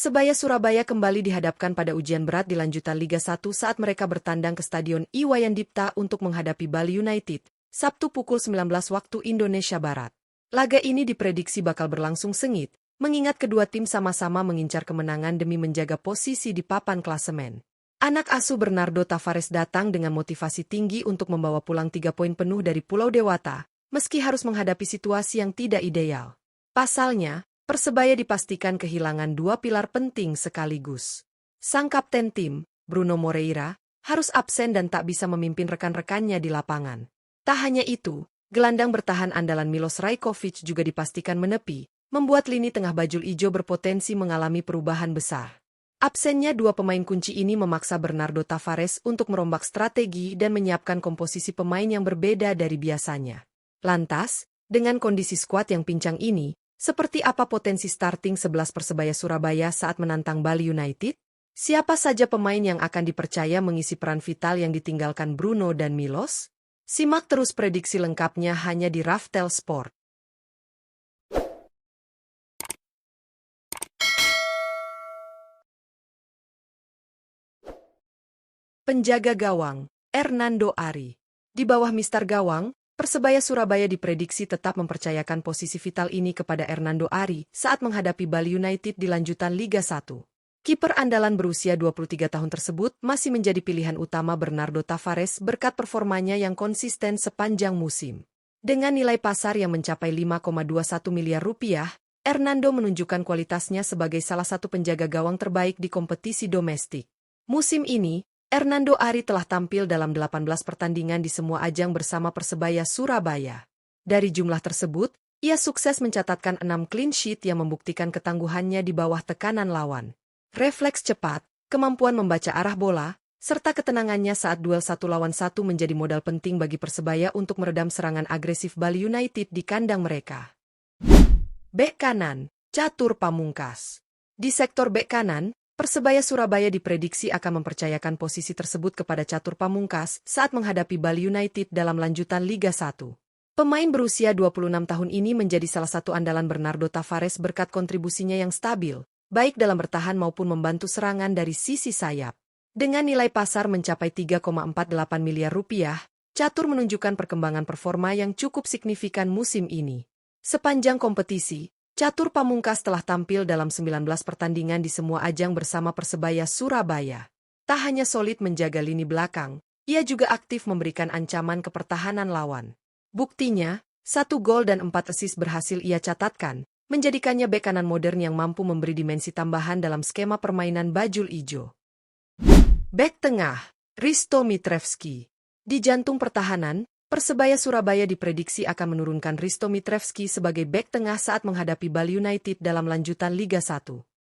Persebaya Surabaya kembali dihadapkan pada ujian berat di lanjutan Liga 1 saat mereka bertandang ke Stadion Iwayan Dipta untuk menghadapi Bali United, Sabtu pukul 19 waktu Indonesia Barat. Laga ini diprediksi bakal berlangsung sengit, mengingat kedua tim sama-sama mengincar kemenangan demi menjaga posisi di papan klasemen. Anak asuh Bernardo Tavares datang dengan motivasi tinggi untuk membawa pulang 3 poin penuh dari Pulau Dewata, meski harus menghadapi situasi yang tidak ideal. Pasalnya, Persebaya dipastikan kehilangan 2 pilar penting sekaligus. Sang kapten tim, Bruno Moreira, harus absen dan tak bisa memimpin rekan-rekannya di lapangan. Tak hanya itu, gelandang bertahan andalan Milos Rajkovic juga dipastikan menepi, membuat lini tengah bajul ijo berpotensi mengalami perubahan besar. Absennya 2 pemain kunci ini memaksa Bernardo Tavares untuk merombak strategi dan menyiapkan komposisi pemain yang berbeda dari biasanya. Lantas, dengan kondisi skuad yang pincang ini, seperti apa potensi starting 11 Persebaya Surabaya saat menantang Bali United? Siapa saja pemain yang akan dipercaya mengisi peran vital yang ditinggalkan Bruno dan Milos? Simak terus prediksi lengkapnya hanya di Raftel Sport. Penjaga gawang, Hernando Ari. Di bawah Mister Gawang, Persebaya Surabaya diprediksi tetap mempercayakan posisi vital ini kepada Hernando Ari saat menghadapi Bali United di lanjutan Liga 1. Kiper andalan berusia 23 tahun tersebut masih menjadi pilihan utama Bernardo Tavares berkat performanya yang konsisten sepanjang musim. Dengan nilai pasar yang mencapai 5,21 miliar rupiah, Hernando menunjukkan kualitasnya sebagai salah satu penjaga gawang terbaik di kompetisi domestik. Musim ini, Hernando Ari telah tampil dalam 18 pertandingan di semua ajang bersama Persebaya Surabaya. Dari jumlah tersebut, ia sukses mencatatkan 6 clean sheet yang membuktikan ketangguhannya di bawah tekanan lawan. Refleks cepat, kemampuan membaca arah bola, serta ketenangannya saat duel 1 lawan 1 menjadi modal penting bagi Persebaya untuk meredam serangan agresif Bali United di kandang mereka. Bek kanan, Catur Pamungkas. Di sektor bek kanan, Persebaya Surabaya diprediksi akan mempercayakan posisi tersebut kepada Catur Pamungkas saat menghadapi Bali United dalam lanjutan Liga 1. Pemain berusia 26 tahun ini menjadi salah satu andalan Bernardo Tavares berkat kontribusinya yang stabil, baik dalam bertahan maupun membantu serangan dari sisi sayap. Dengan nilai pasar mencapai 3,48 miliar rupiah, Catur menunjukkan perkembangan performa yang cukup signifikan musim ini. Sepanjang kompetisi, Catur Pamungkas telah tampil dalam 19 pertandingan di semua ajang bersama Persebaya Surabaya. Tak hanya solid menjaga lini belakang, ia juga aktif memberikan ancaman ke pertahanan lawan. Buktinya, 1 gol dan 4 assist berhasil ia catatkan, menjadikannya bek kanan modern yang mampu memberi dimensi tambahan dalam skema permainan bajul ijo. Bek tengah, Risto Mitrevski. Di jantung pertahanan, Persebaya Surabaya diprediksi akan menurunkan Risto Mitrevski sebagai bek tengah saat menghadapi Bali United dalam lanjutan Liga 1.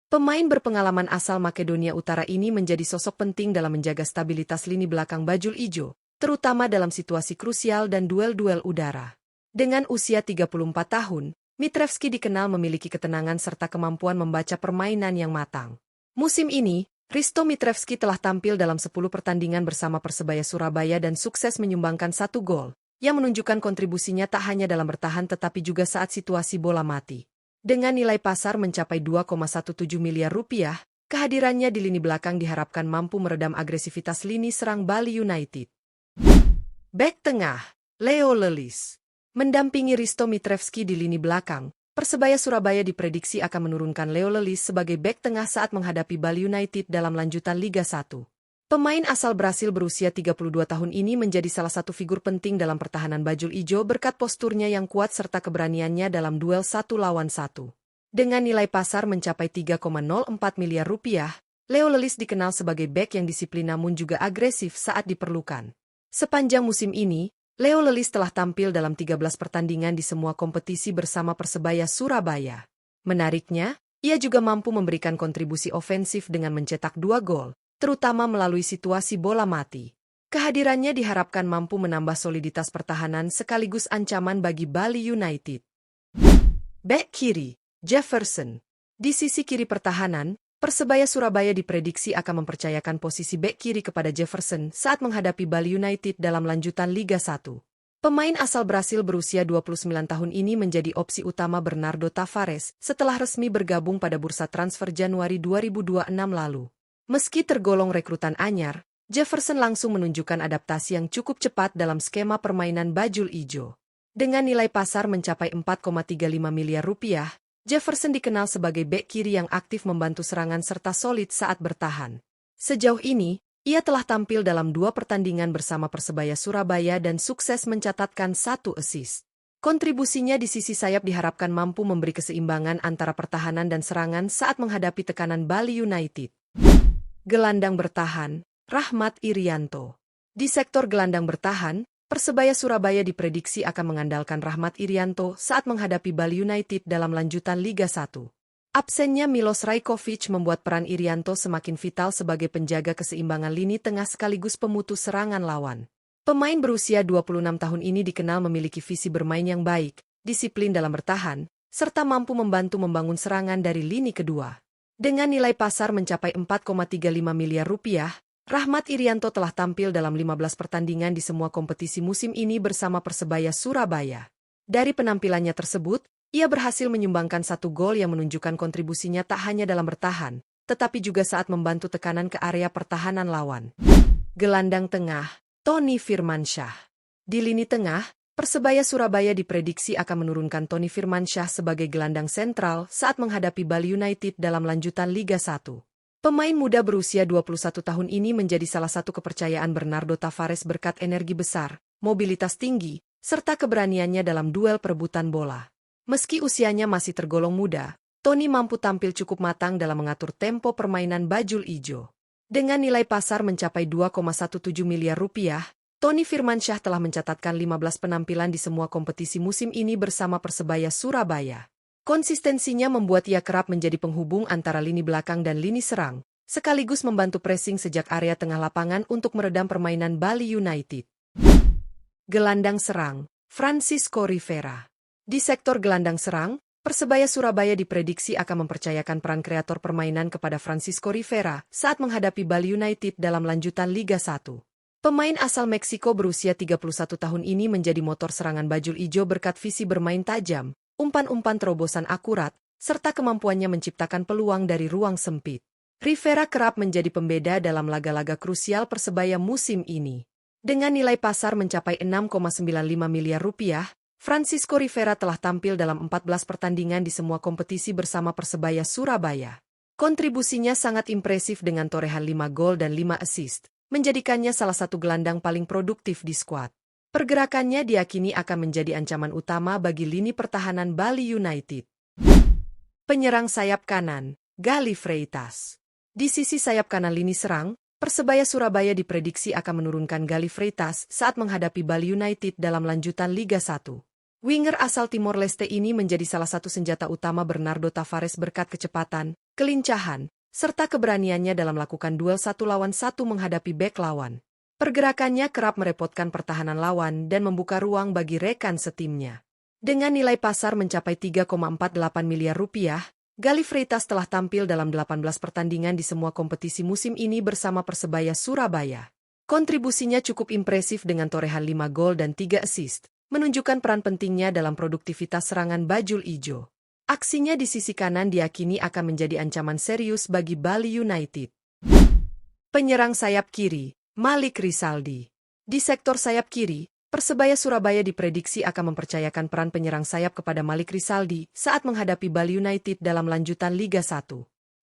Pemain berpengalaman asal Makedonia Utara ini menjadi sosok penting dalam menjaga stabilitas lini belakang bajul ijo, terutama dalam situasi krusial dan duel-duel udara. Dengan usia 34 tahun, Mitrevski dikenal memiliki ketenangan serta kemampuan membaca permainan yang matang. Musim ini, Risto Mitrevski telah tampil dalam 10 pertandingan bersama Persebaya Surabaya dan sukses menyumbangkan 1 gol, yang menunjukkan kontribusinya tak hanya dalam bertahan tetapi juga saat situasi bola mati. Dengan nilai pasar mencapai 2,17 miliar rupiah, kehadirannya di lini belakang diharapkan mampu meredam agresivitas lini serang Bali United. Bek tengah, Leo Lelis. Mendampingi Risto Mitrevski di lini belakang, Persebaya Surabaya diprediksi akan menurunkan Leo Lelis sebagai bek tengah saat menghadapi Bali United dalam lanjutan Liga 1. Pemain asal Brasil berusia 32 tahun ini menjadi salah satu figur penting dalam pertahanan bajul ijo berkat posturnya yang kuat serta keberaniannya dalam duel 1 lawan 1. Dengan nilai pasar mencapai 3,04 miliar rupiah, Leo Lelis dikenal sebagai bek yang disiplin namun juga agresif saat diperlukan. Sepanjang musim ini, Leo Lelis telah tampil dalam 13 pertandingan di semua kompetisi bersama Persebaya Surabaya. Menariknya, ia juga mampu memberikan kontribusi ofensif dengan mencetak 2 gol, terutama melalui situasi bola mati. Kehadirannya diharapkan mampu menambah soliditas pertahanan sekaligus ancaman bagi Bali United. Bek kiri, Jefferson. Di sisi kiri pertahanan, Persebaya Surabaya diprediksi akan mempercayakan posisi bek kiri kepada Jefferson saat menghadapi Bali United dalam lanjutan Liga 1. Pemain asal Brasil berusia 29 tahun ini menjadi opsi utama Bernardo Tavares setelah resmi bergabung pada bursa transfer Januari 2026 lalu. Meski tergolong rekrutan anyar, Jefferson langsung menunjukkan adaptasi yang cukup cepat dalam skema permainan bajul ijo. Dengan nilai pasar mencapai 4,35 miliar rupiah, Jefferson dikenal sebagai bek kiri yang aktif membantu serangan serta solid saat bertahan. Sejauh ini, ia telah tampil dalam 2 pertandingan bersama Persebaya Surabaya dan sukses mencatatkan 1 assist. Kontribusinya di sisi sayap diharapkan mampu memberi keseimbangan antara pertahanan dan serangan saat menghadapi tekanan Bali United. Gelandang bertahan, Rahmat Irianto. Di sektor gelandang bertahan, Persebaya Surabaya diprediksi akan mengandalkan Rahmat Irianto saat menghadapi Bali United dalam lanjutan Liga 1. Absennya Milos Rajkovic membuat peran Irianto semakin vital sebagai penjaga keseimbangan lini tengah sekaligus pemutus serangan lawan. Pemain berusia 26 tahun ini dikenal memiliki visi bermain yang baik, disiplin dalam bertahan, serta mampu membantu membangun serangan dari lini kedua. Dengan nilai pasar mencapai 4,35 miliar rupiah, Rahmat Irianto telah tampil dalam 15 pertandingan di semua kompetisi musim ini bersama Persebaya Surabaya. Dari penampilannya tersebut, ia berhasil menyumbangkan 1 gol yang menunjukkan kontribusinya tak hanya dalam bertahan, tetapi juga saat membantu tekanan ke area pertahanan lawan. Gelandang tengah, Tony Firmansyah. Di lini tengah, Persebaya Surabaya diprediksi akan menurunkan Tony Firmansyah sebagai gelandang sentral saat menghadapi Bali United dalam lanjutan Liga 1. Pemain muda berusia 21 tahun ini menjadi salah satu kepercayaan Bernardo Tavares berkat energi besar, mobilitas tinggi, serta keberaniannya dalam duel perebutan bola. Meski usianya masih tergolong muda, Tony mampu tampil cukup matang dalam mengatur tempo permainan bajul ijo. Dengan nilai pasar mencapai 2,17 miliar rupiah, Tony Firmansyah telah mencatatkan 15 penampilan di semua kompetisi musim ini bersama Persebaya Surabaya. Konsistensinya membuat ia kerap menjadi penghubung antara lini belakang dan lini serang, sekaligus membantu pressing sejak area tengah lapangan untuk meredam permainan Bali United. Gelandang serang, Francisco Rivera. Di sektor gelandang serang, Persebaya Surabaya diprediksi akan mempercayakan peran kreator permainan kepada Francisco Rivera saat menghadapi Bali United dalam lanjutan Liga 1. Pemain asal Meksiko berusia 31 tahun ini menjadi motor serangan bajul ijo berkat visi bermain tajam, umpan-umpan terobosan akurat, serta kemampuannya menciptakan peluang dari ruang sempit. Rivera kerap menjadi pembeda dalam laga-laga krusial Persebaya musim ini. Dengan nilai pasar mencapai 6,95 miliar rupiah, Francisco Rivera telah tampil dalam 14 pertandingan di semua kompetisi bersama Persebaya Surabaya. Kontribusinya sangat impresif dengan torehan 5 gol dan 5 assist, menjadikannya salah satu gelandang paling produktif di skuad. Pergerakannya diyakini akan menjadi ancaman utama bagi lini pertahanan Bali United. Penyerang sayap kanan, Gali Freitas. Di sisi sayap kanan lini serang, Persebaya Surabaya diprediksi akan menurunkan Gali Freitas saat menghadapi Bali United dalam lanjutan Liga 1. Winger asal Timor Leste ini menjadi salah satu senjata utama Bernardo Tavares berkat kecepatan, kelincahan, serta keberaniannya dalam melakukan duel 1 lawan 1 menghadapi bek lawan. Pergerakannya kerap merepotkan pertahanan lawan dan membuka ruang bagi rekan setimnya. Dengan nilai pasar mencapai 3,48 miliar rupiah, Gali Freitas telah tampil dalam 18 pertandingan di semua kompetisi musim ini bersama Persebaya Surabaya. Kontribusinya cukup impresif dengan torehan 5 gol dan 3 assist, menunjukkan peran pentingnya dalam produktivitas serangan bajul ijo. Aksinya di sisi kanan diyakini akan menjadi ancaman serius bagi Bali United. Penyerang sayap kiri, Malik Rizaldi. Di sektor sayap kiri, Persebaya Surabaya diprediksi akan mempercayakan peran penyerang sayap kepada Malik Rizaldi saat menghadapi Bali United dalam lanjutan Liga 1.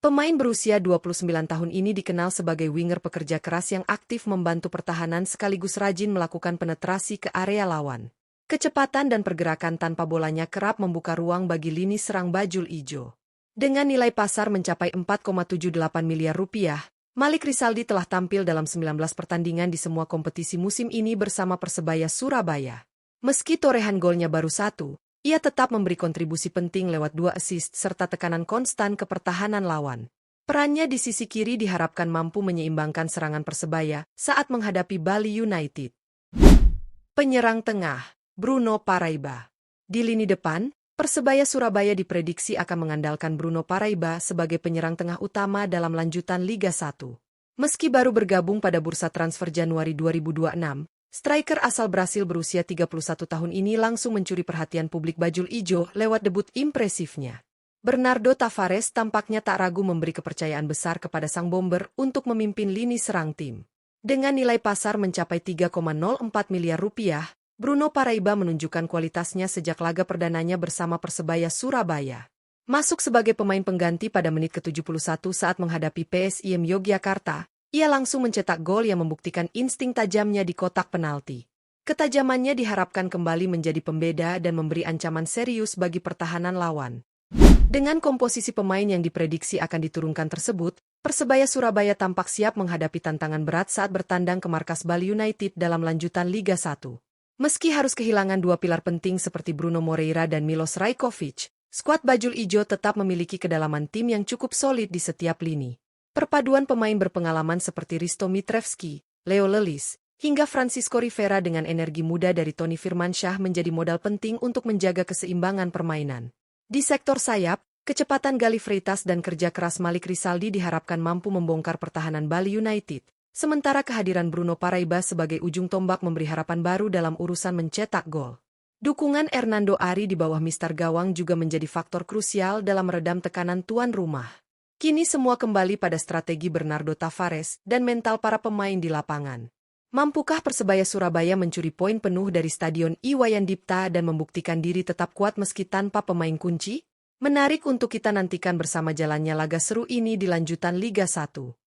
Pemain berusia 29 tahun ini dikenal sebagai winger pekerja keras yang aktif membantu pertahanan sekaligus rajin melakukan penetrasi ke area lawan. Kecepatan dan pergerakan tanpa bolanya kerap membuka ruang bagi lini serang bajul ijo. Dengan nilai pasar mencapai 4,78 miliar rupiah, Malik Rizaldi telah tampil dalam 19 pertandingan di semua kompetisi musim ini bersama Persebaya Surabaya. Meski torehan golnya baru 1, ia tetap memberi kontribusi penting lewat 2 assist serta tekanan konstan ke pertahanan lawan. Perannya di sisi kiri diharapkan mampu menyeimbangkan serangan Persebaya saat menghadapi Bali United. Penyerang tengah, Bruno Paraiba. Di lini depan, Persebaya Surabaya diprediksi akan mengandalkan Bruno Paraiba sebagai penyerang tengah utama dalam lanjutan Liga 1. Meski baru bergabung pada bursa transfer Januari 2026, Striker asal Brasil berusia 31 tahun ini langsung mencuri perhatian publik bajul ijo lewat debut impresifnya. Bernardo Tavares tampaknya tak ragu memberi kepercayaan besar kepada sang bomber untuk memimpin lini serang tim. Dengan nilai pasar mencapai 3,04 miliar rupiah, Bruno Paraiba menunjukkan kualitasnya sejak laga perdananya bersama Persebaya Surabaya. Masuk sebagai pemain pengganti pada menit ke-71 saat menghadapi PSIM Yogyakarta, ia langsung mencetak gol yang membuktikan insting tajamnya di kotak penalti. Ketajamannya diharapkan kembali menjadi pembeda dan memberi ancaman serius bagi pertahanan lawan. Dengan komposisi pemain yang diprediksi akan diturunkan tersebut, Persebaya Surabaya tampak siap menghadapi tantangan berat saat bertandang ke markas Bali United dalam lanjutan Liga 1. Meski harus kehilangan dua pilar penting seperti Bruno Moreira dan Milos Rajkovic, skuad Bajul Ijo tetap memiliki kedalaman tim yang cukup solid di setiap lini. Perpaduan pemain berpengalaman seperti Risto Mitrevski, Leo Lelis, hingga Francisco Rivera dengan energi muda dari Tony Firmansyah menjadi modal penting untuk menjaga keseimbangan permainan. Di sektor sayap, kecepatan Galih Freitas dan kerja keras Malik Rizaldi diharapkan mampu membongkar pertahanan Bali United, sementara kehadiran Bruno Paraiba sebagai ujung tombak memberi harapan baru dalam urusan mencetak gol. Dukungan Hernando Ari di bawah Mister Gawang juga menjadi faktor krusial dalam meredam tekanan tuan rumah. Kini semua kembali pada strategi Bernardo Tavares dan mental para pemain di lapangan. Mampukah Persebaya Surabaya mencuri poin penuh dari Stadion Iwayan Dipta dan membuktikan diri tetap kuat meski tanpa pemain kunci? Menarik untuk kita nantikan bersama jalannya laga seru ini di lanjutan Liga 1.